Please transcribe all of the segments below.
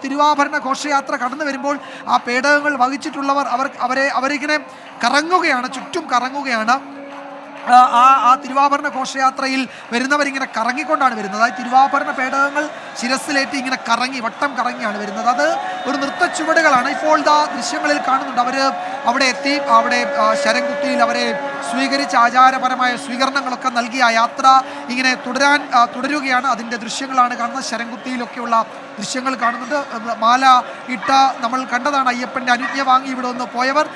തിരുവാഭരണ ഘോഷയാത്ര കടന്നു വരുമ്പോൾ ആ പേടകങ്ങൾ വഹിച്ചിട്ടുള്ളവർ അവരിങ്ങനെ കറങ്ങുകയാണ്, ചുറ്റും കറങ്ങുകയാണ്. ആ തിരുവാഭരണ ഘോഷയാത്രയിൽ വരുന്നവരിങ്ങനെ കറങ്ങിക്കൊണ്ടാണ് വരുന്നത്. അതായത് തിരുവാഭരണ പേടകങ്ങൾ ശിരസിലേറ്റി ഇങ്ങനെ വട്ടം കറങ്ങിയാണ് വരുന്നത്. അത് ഒരു നൃത്ത ചുവടുകളാണ്. ഇപ്പോൾ ദൃശ്യങ്ങളിൽ കാണുന്നുണ്ട്. അവിടെ എത്തി, അവിടെ ശരംകുത്തിയിൽ അവരെ സ്വീകരിച്ച ആചാരപരമായ സ്വീകരണങ്ങളൊക്കെ നൽകി ആ യാത്ര ഇങ്ങനെ തുടരുകയാണ്. അതിൻ്റെ ദൃശ്യങ്ങളാണ് കാണുന്നത്. ശരംകുത്തിയിലൊക്കെയുള്ള ദൃശ്യങ്ങൾ കാണുന്നുണ്ട്. മാല ഇട്ട നമ്മൾ കണ്ടതാണ്. അയ്യപ്പൻ്റെ അനുജ്ഞ വാങ്ങി ഇവിടെ ഒന്ന് പോയവർ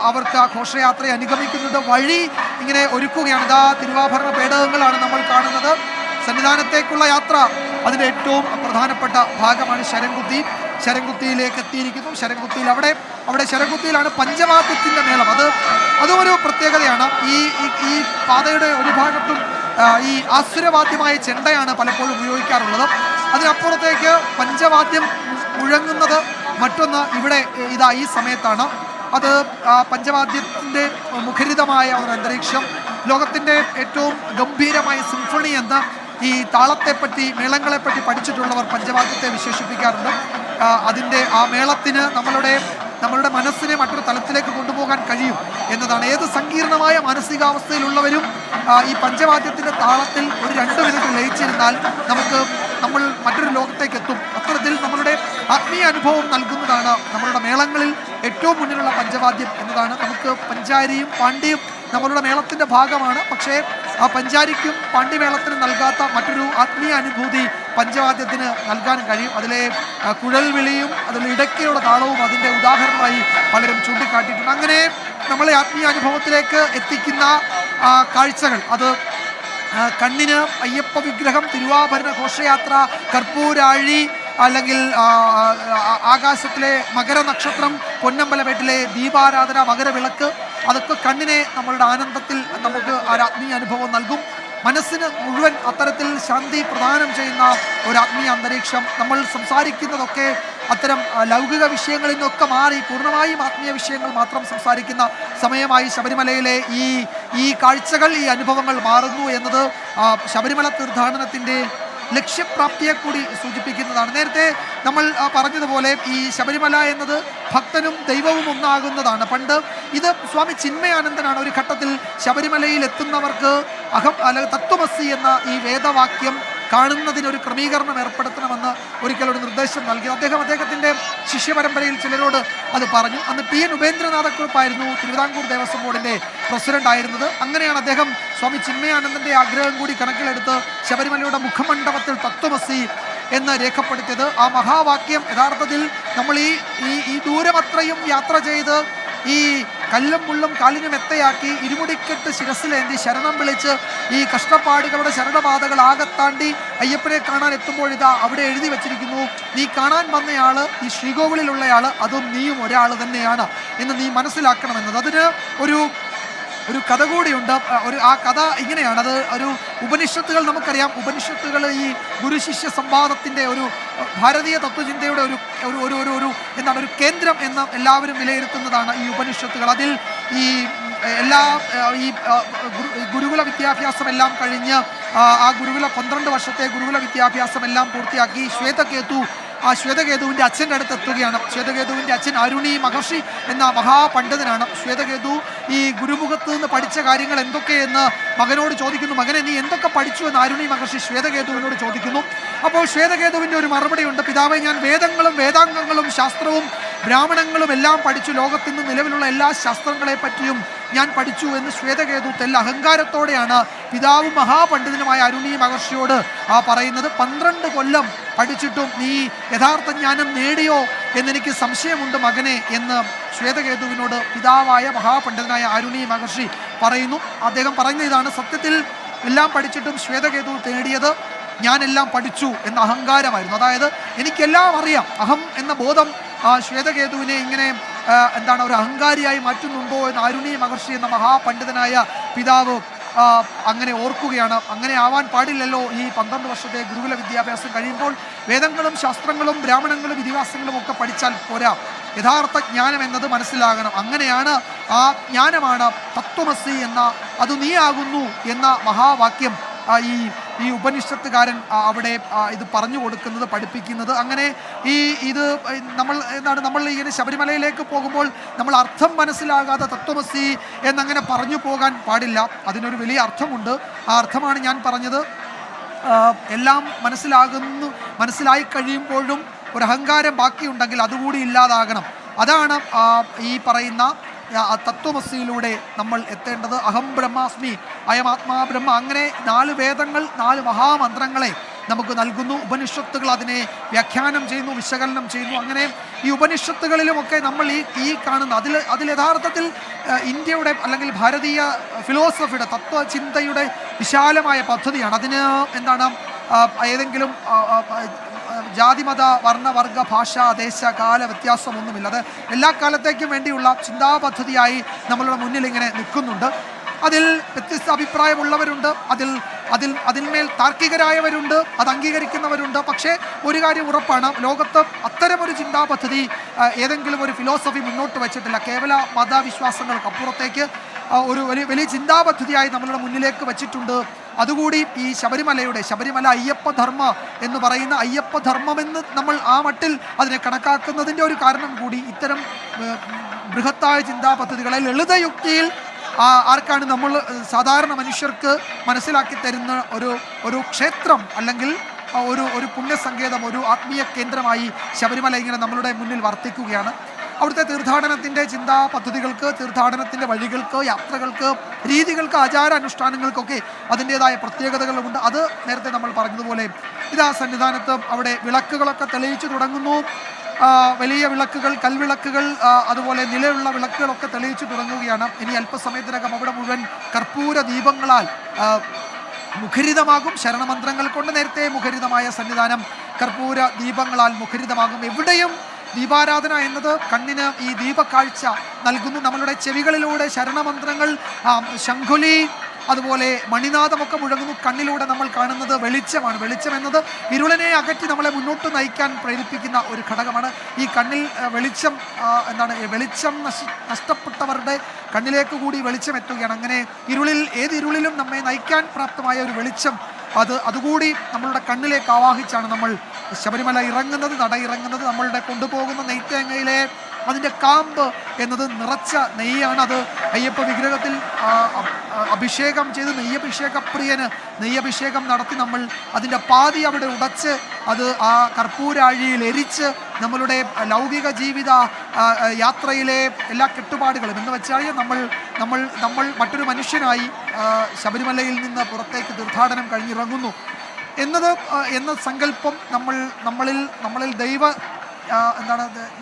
അവർക്ക് ആ ഘോഷയാത്രയെ അനുഗമിക്കുന്നുണ്ട്. വഴി ഇങ്ങനെ ഒരുക്കുകയാണ്. തിരുവാഭരണ പേടകങ്ങളാണ് നമ്മൾ കാണുന്നത്. സന്നിധാനത്തേക്കുള്ള യാത്ര അതിൻ്റെ ഏറ്റവും പ്രധാനപ്പെട്ട ഭാഗമാണ് ശരംകുത്തിയിലേക്ക് എത്തിയിരിക്കുന്നു. ശരംകുത്തിയിലാണ് പഞ്ചവാദ്യത്തിൻ്റെ മേളം. അതും ഒരു പ്രത്യേകതയാണ്. ഈ പാതയുടെ ഒരു ഭാഗത്തും ഈ ആസുരവാദ്യമായ ചെണ്ടയാണ് പലപ്പോഴും ഉപയോഗിക്കാറുള്ളത്. അതിനപ്പുറത്തേക്ക് പഞ്ചവാദ്യം മുഴങ്ങുന്നത് മറ്റൊന്ന് ഇവിടെ ഈ സമയത്താണ്. അത് പഞ്ചവാദ്യത്തിൻ്റെ മുഖരിതമായ ഒരു അന്തരീക്ഷം. ലോകത്തിൻ്റെ ഏറ്റവും ഗംഭീരമായ സിംഫണി എന്ന ഈ താളത്തെപ്പറ്റി, മേളങ്ങളെപ്പറ്റി പഠിച്ചിട്ടുള്ളവർ പഞ്ചവാദ്യത്തെ വിശേഷിപ്പിക്കാറുണ്ട്. അതിൻ്റെ ആ മേളത്തിന് നമ്മളുടെ മനസ്സിനെ മറ്റൊരു തലത്തിലേക്ക് കൊണ്ടുപോകാൻ കഴിയും എന്നതാണ്. ഏത് സങ്കീർണമായ മാനസികാവസ്ഥയിലുള്ളവരും ഈ പഞ്ചവാദ്യത്തിൻ്റെ താളത്തിൽ ഒരു 2 മിനിറ്റ് ലയിച്ചിരുന്നാൽ നമ്മൾ മറ്റൊരു ലോകത്തേക്ക് എത്തും. അത്തരത്തിൽ നമ്മളുടെ ആത്മീയ അനുഭവം നൽകുന്നതാണ് നമ്മളുടെ മേളങ്ങളിൽ ഏറ്റവും മുന്നിലുള്ള പഞ്ചവാദ്യം എന്നതാണ്. നമുക്ക് പഞ്ചാരിയും പാണ്ഡ്യയും നമ്മളുടെ മേളത്തിൻ്റെ ഭാഗമാണ്. പക്ഷേ ആ പഞ്ചാരിക്കും പാണ്ഡ്യമേളത്തിനും നൽകാത്ത മറ്റൊരു ആത്മീയ അനുഭൂതി പഞ്ചവാദ്യത്തിന് നൽകാൻ കഴിയും. അതിലെ കുഴൽ വിളിയും അതിലെ ഇടയ്ക്കയുടെ താളവും അതിൻ്റെ ഉദാഹരണമായി പലരും ചൂണ്ടിക്കാട്ടിയിട്ടുണ്ട്. അങ്ങനെ നമ്മളെ ആത്മീയ അനുഭവത്തിലേക്ക് എത്തിക്കുന്ന കാഴ്ചകൾ അത് കണ്ണിന് അയ്യപ്പ വിഗ്രഹം, തിരുവാഭരണ ഘോഷയാത്ര, കർപ്പൂരാഴി, അല്ലെങ്കിൽ ആകാശത്തിലെ മകരനക്ഷത്രം, പൊന്നമ്പലമേട്ടിലെ ദീപാരാധന, മകരവിളക്ക്, അതൊക്കെ കണ്ണിനെ നമ്മളുടെ ആനന്ദത്തിൽ നമുക്ക് ആത്മീയ അനുഭവം നൽകും. മനസ്സിന് മുഴുവൻ അത്തരത്തിൽ ശാന്തി പ്രദാനം ചെയ്യുന്ന ഒരു ആത്മീയ അന്തരീക്ഷം. നമ്മൾ സംസാരിക്കുന്നതൊക്കെ അത്തരം ലൗകിക വിഷയങ്ങളിൽ നിന്നൊക്കെ മാറി പൂർണ്ണമായും ആത്മീയ വിഷയങ്ങൾ മാത്രം സംസാരിക്കുന്ന സമയമായി ശബരിമലയിലെ ഈ കാഴ്ചകൾ, ഈ അനുഭവങ്ങൾ മാറുന്നു എന്നത് ശബരിമല തീർത്ഥാടനത്തിൻ്റെ ലക്ഷ്യപ്രാപ്തിയെ കൂടി സൂചിപ്പിക്കുന്നതാണ്. നേരത്തെ നമ്മൾ പറഞ്ഞതുപോലെ ഈ ശബരിമല എന്നത് ഭക്തനും ദൈവവും ഒന്നാകുന്നതാണ്. പണ്ട് ഇത് സ്വാമി ചിന്മയാനന്ദനാണ് ഒരു ഘട്ടത്തിൽ ശബരിമലയിൽ എത്തുന്നവർക്ക് അല്ലെങ്കിൽ തത്വമസി എന്ന ഈ വേദവാക്യം കാണുന്നതിനൊരു ക്രമീകരണം ഏർപ്പെടുത്തണമെന്ന് ഒരിക്കലൊരു നിർദ്ദേശം നൽകി. അദ്ദേഹത്തിൻ്റെ ശിഷ്യപരമ്പരയിൽ ചിലരോട് അത് പറഞ്ഞു. അന്ന് ടി എൻ ഉപേന്ദ്രനാഥക്കുറുപ്പായിരുന്നു തിരുവിതാംകൂർ ദേവസ്വം ബോർഡിൻ്റെ പ്രസിഡന്റ് ആയിരുന്നത്. അങ്ങനെയാണ് അദ്ദേഹം സ്വാമി ചിന്മയാനന്ദൻ്റെ ആഗ്രഹം കൂടി കണക്കിലെടുത്ത് ശബരിമലയുടെ മുഖമണ്ഡപത്തിൽ തത്വമസി എന്ന് രേഖപ്പെടുത്തിയത്. ആ മഹാവാക്യം യഥാർത്ഥത്തിൽ നമ്മൾ ഈ ദൂരമത്രയും യാത്ര ചെയ്ത് ഈ കല്ലും മുള്ളും കാലിന് മെത്തയാക്കി ഇരുമുടിക്കെട്ട് ശിരസിലേന്തി ശരണം വിളിച്ച് ഈ കഷ്ടപ്പാടുകളുടെ ശരണപാതകൾ ആകത്താണ്ടി അയ്യപ്പനെ കാണാൻ എത്തുമ്പോഴിതാ അവിടെ എഴുതി വച്ചിരിക്കുന്നു, നീ കാണാൻ വന്നയാള്, ഈ ശ്രീകോവിലുള്ള അതും നീയും ഒരാൾ തന്നെയാണ് എന്ന് നീ മനസ്സിലാക്കണമെന്നത്. അതിന് ഒരു കഥ കൂടിയുണ്ട്. ആ കഥ ഇങ്ങനെയാണ്. അത് ഒരു ഉപനിഷത്തുകൾ നമുക്കറിയാം. ഉപനിഷത്തുകൾ ഈ ഗുരുശിഷ്യ സംവാദത്തിൻ്റെ ഒരു ഭാരതീയ തത്വചിന്തയുടെ ഒരു കേന്ദ്രം എന്ന് എല്ലാവരും വിലയിരുത്തുന്നതാണ് ഈ ഉപനിഷത്തുകൾ. അതിൽ ഈ ഗുരുകുല വിദ്യാഭ്യാസം എല്ലാം കഴിഞ്ഞ് ആ 12 വർഷത്തെ ഗുരുകുല വിദ്യാഭ്യാസം എല്ലാം പൂർത്തിയാക്കി ശ്വേതകേതുവിൻ്റെ അച്ഛൻ്റെ അടുത്ത് എത്തുകയാണ്. ശ്വേതകേതുവിൻ്റെ അച്ഛൻ അരുണി മഹർഷി എന്ന മഹാപണ്ഡിതനാണ്. ശ്വേതകേതു ഈ ഗുരുമുഖത്ത് നിന്ന് പഠിച്ച കാര്യങ്ങൾ എന്തൊക്കെയെന്ന് മകനോട് ചോദിക്കുന്നു. മകനെ, നീ എന്തൊക്കെ പഠിച്ചു എന്ന് അരുണി മഹർഷി ശ്വേതകേതുവിനോട് ചോദിക്കുന്നു. അപ്പോൾ ശ്വേതകേതുവിൻ്റെ ഒരു മറുപടിയുണ്ട്. പിതാവേ, ഞാൻ വേദങ്ങളും വേദാംഗങ്ങളും ശാസ്ത്രവും ബ്രാഹ്മണങ്ങളും എല്ലാം പഠിച്ചു. ലോകത്തിന്ന് നിലവിലുള്ള എല്ലാ ശാസ്ത്രങ്ങളെ പറ്റിയും ഞാൻ പഠിച്ചു എന്ന് ശ്വേതകേതു തെല്ല അഹങ്കാരത്തോടെയാണ് പിതാവും മഹാപണ്ഡിതനുമായ അരുണി മഹർഷിയോട് പറയുന്നത്. 12 കൊല്ലം പഠിച്ചിട്ടും നീ യഥാർത്ഥ ജ്ഞാനം നേടിയോ എന്നെനിക്ക് സംശയമുണ്ട് മകനെ എന്ന് ശ്വേതകേതുവിനോട് പിതാവായ മഹാപണ്ഡിതനായ അരുണി മഹർഷി പറയുന്നു. അദ്ദേഹം പറയുന്ന ഇതാണ്: സത്യത്തിൽ എല്ലാം പഠിച്ചിട്ടും ശ്വേതകേതു നേടിയത് ഞാനെല്ലാം പഠിച്ചു എന്ന അഹങ്കാരമായിരുന്നു. അതായത് എനിക്കെല്ലാം അറിയാം. അഹം എന്ന ബോധം ശ്വേതകേതുവിനെ ഇങ്ങനെ ഒരു അഹങ്കാരിയായി മാറ്റുന്നുണ്ടോ എന്ന് അരുണി മഹർഷി എന്ന മഹാപണ്ഡിതനായ പിതാവ് അങ്ങനെ ഓർക്കുകയാണ്. അങ്ങനെ ആവാൻ പാടില്ലല്ലോ. ഈ 12 വർഷത്തെ ഗുരുകുല വിദ്യാഭ്യാസം കഴിയുമ്പോൾ വേദങ്ങളും ശാസ്ത്രങ്ങളും ബ്രാഹ്മണങ്ങളും ഇതിഹാസങ്ങളും ഒക്കെ പഠിച്ചാൽ പോരാ, യഥാർത്ഥ ജ്ഞാനം എന്നത് മനസ്സിലാകണം. അങ്ങനെയാണ് ആ ജ്ഞാനമാണ് തത്വമസി എന്ന, അത് നീ ആകുന്നു എന്ന മഹാവാക്യം ഈ ഉപനിഷത്തുകാരൻ അവിടെ ഇത് പറഞ്ഞു കൊടുക്കുന്നത്, പഠിപ്പിക്കുന്നത്. അങ്ങനെ ഇത് നമ്മൾ ഇങ്ങനെ ശബരിമലയിലേക്ക് പോകുമ്പോൾ നമ്മൾ അർത്ഥം മനസ്സിലാകാതെ തത്വമസി എന്നങ്ങനെ പറഞ്ഞു പോകാൻ പാടില്ല. അതിനൊരു വലിയ അർത്ഥമുണ്ട്. ആ അർത്ഥമാണ് ഞാൻ പറഞ്ഞത്. എല്ലാം മനസ്സിലായി കഴിയുമ്പോഴും ഒരു അഹങ്കാരം ബാക്കിയുണ്ടെങ്കിൽ അതുകൂടി ഇല്ലാതാകണം. അതാണ് ഈ പറയുന്ന തത്വമസിയിലൂടെ നമ്മൾ എത്തേണ്ടത്. അഹം ബ്രഹ്മാസ്മി, അയം ആത്മാ ബ്രഹ്മ, അങ്ങനെ 4 വേദങ്ങൾ 4 മഹാമന്ത്രങ്ങളെ നമുക്ക് നൽകുന്നു. ഉപനിഷത്തുകൾ അതിനെ വ്യാഖ്യാനം ചെയ്യുന്നു, വിശകലനം ചെയ്യുന്നു. അങ്ങനെ ഈ ഉപനിഷത്തുകളിലുമൊക്കെ നമ്മൾ ഈ കാണുന്ന അതിൽ യഥാർത്ഥത്തിൽ ഇന്ത്യയുടെ അല്ലെങ്കിൽ ഭാരതീയ ഫിലോസഫിയുടെ തത്വചിന്തയുടെ വിശാലമായ പദ്ധതിയാണ്. അതിന് എന്താണ് ഏതെങ്കിലും ജാതിമത വർണ്ണ വർഗ ഭാഷ ദേശ കാല വ്യത്യാസമൊന്നുമില്ല. അത് എല്ലാ കാലത്തേക്കും വേണ്ടിയുള്ള ചിന്താപദ്ധതിയായി നമ്മളുടെ മുന്നിൽ ഇങ്ങനെ നിൽക്കുന്നുണ്ട്. അതിൽ വ്യത്യസ്ത അഭിപ്രായമുള്ളവരുണ്ട്, അതിന്മേൽ താർക്കികരായവരുണ്ട്, അത് അംഗീകരിക്കുന്നവരുണ്ട്. പക്ഷേ ഒരു കാര്യം ഉറപ്പാണ്, ലോകത്ത് അത്തരമൊരു ചിന്താപദ്ധതി ഏതെങ്കിലും ഒരു ഫിലോസഫി മുന്നോട്ട് വെച്ചിട്ടില്ല. കേവല മതവിശ്വാസങ്ങൾക്കപ്പുറത്തേക്ക് ഒരു വലിയ ചിന്താപദ്ധതിയായി നമ്മളുടെ മുന്നിലേക്ക് വെച്ചിട്ടുണ്ട്. അതുകൂടി ഈ ശബരിമല അയ്യപ്പധർമ്മ എന്ന് പറയുന്ന അയ്യപ്പധർമ്മമെന്ന് നമ്മൾ ആ മട്ടിൽ അതിനെ കണക്കാക്കുന്നതിൻ്റെ ഒരു കാരണം കൂടി ഇത്തരം ബൃഹത്തായ ചിന്താപദ്ധതികളെ ലളിതയുക്തിയിൽ ആർക്കാണ് നമ്മൾ സാധാരണ മനുഷ്യർക്ക് മനസ്സിലാക്കി തരുന്ന ഒരു ക്ഷേത്രം അല്ലെങ്കിൽ ഒരു പുണ്യസങ്കേതം, ഒരു ആത്മീയ കേന്ദ്രമായി ശബരിമല ഇങ്ങനെ നമ്മളുടെ മുന്നിൽ വർത്തിക്കുകയാണ്. അവിടുത്തെ തീർത്ഥാടനത്തിൻ്റെ ചിന്താ പദ്ധതികൾക്ക്, തീർത്ഥാടനത്തിൻ്റെ വഴികൾക്ക്, യാത്രകൾക്ക്, രീതികൾക്ക്, ആചാരാനുഷ്ഠാനങ്ങൾക്കൊക്കെ അതിൻ്റേതായ പ്രത്യേകതകളുമുണ്ട്. അത് നേരത്തെ നമ്മൾ പറഞ്ഞതുപോലെ ഇതാ സന്നിധാനത്ത് അവിടെ വിളക്കുകളൊക്കെ തെളിയിച്ചു തുടങ്ങുന്നു. വലിയ വിളക്കുകൾ, കൽവിളക്കുകൾ, അതുപോലെ നിലയുള്ള വിളക്കുകളൊക്കെ തെളിയിച്ചു തുടങ്ങുകയാണ്. ഇനി അല്പസമയത്തിനകം അവിടെ മുഴുവൻ കർപ്പൂര ദീപങ്ങളാൽ മുഖരിതമാകും. ശരണമന്ത്രങ്ങൾ കൊണ്ട് നേരത്തെ മുഖരിതമായ സന്നിധാനം കർപ്പൂര ദീപങ്ങളാൽ മുഖരിതമാകും. എവിടെയും ദീപാരാധന എന്നത് കണ്ണിന് ഈ ദീപക്കാഴ്ച നൽകുന്നു. നമ്മളുടെ ചെവികളിലൂടെ ശരണമന്ത്രങ്ങൾ, ശംഖുലി, അതുപോലെ മണിനാഥമൊക്കെ മുഴങ്ങുന്നു. കണ്ണിലൂടെ നമ്മൾ കാണുന്നത് വെളിച്ചമാണ്. വെളിച്ചം എന്നത് ഇരുളിനെ അകറ്റി നമ്മളെ മുന്നോട്ട് നയിക്കാൻ പ്രേരിപ്പിക്കുന്ന ഒരു ഘടകമാണ്. ഈ കണ്ണിൽ വെളിച്ചം നഷ്ടപ്പെട്ടവരുടെ കണ്ണിലേക്ക് കൂടി വെളിച്ചം എത്തുകയാണ്. അങ്ങനെ ഏത് ഇരുളിലും നമ്മെ നയിക്കാൻ പ്രാപ്തമായ ഒരു വെളിച്ചം അതുകൂടി നമ്മളുടെ കണ്ണിലേക്ക് ആവാഹിച്ചാണ് നമ്മൾ ശബരിമല ഇറങ്ങുന്നത്, നട ഇറങ്ങുന്നത്. നമ്മളുടെ കൊണ്ടുപോകുന്ന നെയ്ത്തേങ്ങയിലെ അതിൻ്റെ കാമ്പ് എന്നത് നിറച്ച നെയ്യാണ്. അത് അയ്യപ്പ വിഗ്രഹത്തിൽ അഭിഷേകം ചെയ്ത് നെയ്യഭിഷേകപ്രിയന് നെയ്യഭിഷേകം നടത്തി നമ്മൾ അതിൻ്റെ പാതി അവിടെ ഉടച്ച് അത് ആ കർപ്പൂരാഴിയിൽ എരിച്ച് നമ്മളുടെ ലൗകിക ജീവിത യാത്രയിലെ എല്ലാ കെട്ടുപാടുകളും എന്ന് വെച്ചാൽ നമ്മൾ മറ്റൊരു മനുഷ്യനായി ശബരിമലയിൽ നിന്ന് പുറത്തേക്ക് തീർത്ഥാടനം കഴിഞ്ഞിറങ്ങുന്നു എന്ന സങ്കല്പം നമ്മളിൽ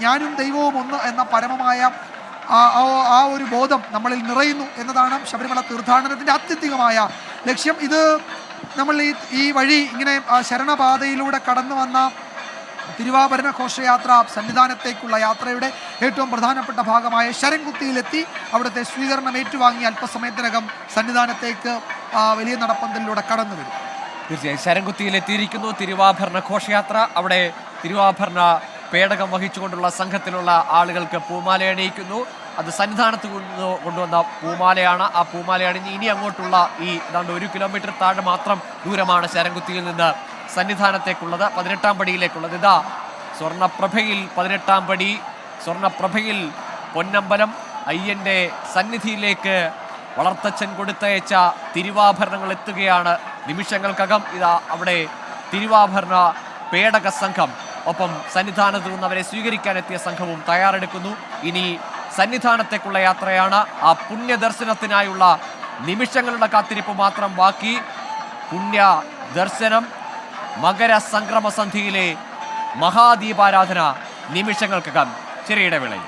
ഞാനും ദൈവവും ഒന്ന് എന്ന പരമമായ ആ ഒരു ബോധം നമ്മളിൽ നിറയുന്നു എന്നതാണ് ശബരിമല തീർത്ഥാടനത്തിൻ്റെ ആത്യന്തികമായ ലക്ഷ്യം. ഇത് നമ്മൾ ഈ വഴി ഇങ്ങനെ ശരണപാതയിലൂടെ കടന്നു വന്ന തിരുവാഭരണ ഘോഷയാത്ര, സന്നിധാനത്തേക്കുള്ള യാത്രയുടെ ഏറ്റവും പ്രധാനപ്പെട്ട ഭാഗമായ ശരംകുത്തിയിലെത്തി അവിടുത്തെ സ്വീകരണം ഏറ്റുവാങ്ങി അല്പസമയത്തിനകം സന്നിധാനത്തേക്ക് വലിയ നടപ്പന്തലിലൂടെ കടന്നു വരും. തീർച്ചയായും ശരംകുത്തിയിലെത്തിയിരിക്കുന്നു തിരുവാഭരണ ഘോഷയാത്ര. അവിടെ തിരുവാഭരണ പേടകം വഹിച്ചുകൊണ്ടുള്ള സംഘത്തിലുള്ള ആളുകൾക്ക് പൂമാല അണിയിക്കുന്നു. അത് സന്നിധാനത്ത് കൊണ്ടുവന്ന പൂമാലയാണ്. ആ പൂമാലയാണ് ഇനി അങ്ങോട്ടുള്ള ഏതാണ്ട് 1 കിലോമീറ്റർ താഴെ മാത്രം ദൂരമാണ് ശരംകുത്തിയിൽ നിന്ന് സന്നിധാനത്തേക്കുള്ളത്, 18ാം പടിയിലേക്കുള്ളത്. ഇതാ സ്വർണ്ണപ്രഭയിൽ 18ാം പടി, സ്വർണ്ണപ്രഭയിൽ പൊന്നമ്പലം. അയ്യൻ്റെ സന്നിധിയിലേക്ക് വളർത്തച്ഛൻ കൊടുത്തയച്ച തിരുവാഭരണങ്ങൾ എത്തുകയാണ് നിമിഷങ്ങൾക്കകം. ഇതാ അവിടെ തിരുവാഭരണ പേടക സംഘം, ഒപ്പം സന്നിധാനത്ത് നിന്ന് അവരെ സ്വീകരിക്കാനെത്തിയ സംഘവും തയ്യാറെടുക്കുന്നു. ഇനി സന്നിധാനത്തേക്കുള്ള യാത്രയാണ്. ആ പുണ്യ ദർശനത്തിനായുള്ള നിമിഷങ്ങളുടെ കാത്തിരിപ്പ് മാത്രം ബാക്കി. പുണ്യ ദർശനം, മകര സംക്രമ സന്ധിയിലെ മഹാദീപാരാധന നിമിഷങ്ങൾക്കകം. ചെറിയ ഇടവേളയിൽ